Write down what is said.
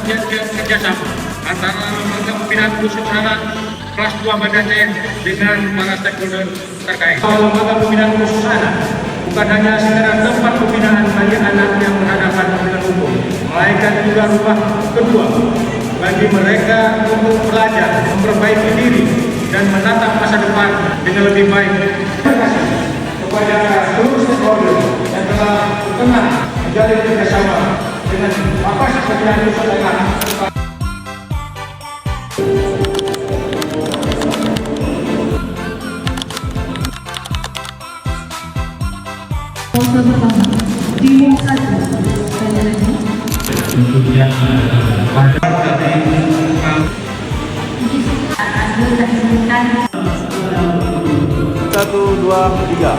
Kemudian kerjasama antara lembaga pembinaan khusus anak kelas 2 Madate dengan para stakeholder terkait. Lembaga pembinaan khusus anak bukan hanya sekedar tempat pembinaan bagi anak yang berhadapan dengan hukum, melainkan juga rumah kedua bagi mereka untuk belajar, memperbaiki diri, dan menatap masa depan dengan lebih baik. Terima kasih kepada seluruh stakeholder yang telah tengah menjalin kerjasama dengan Lapas Pembinaan Khusus Anak. Timur 1 Satu, dua, tiga.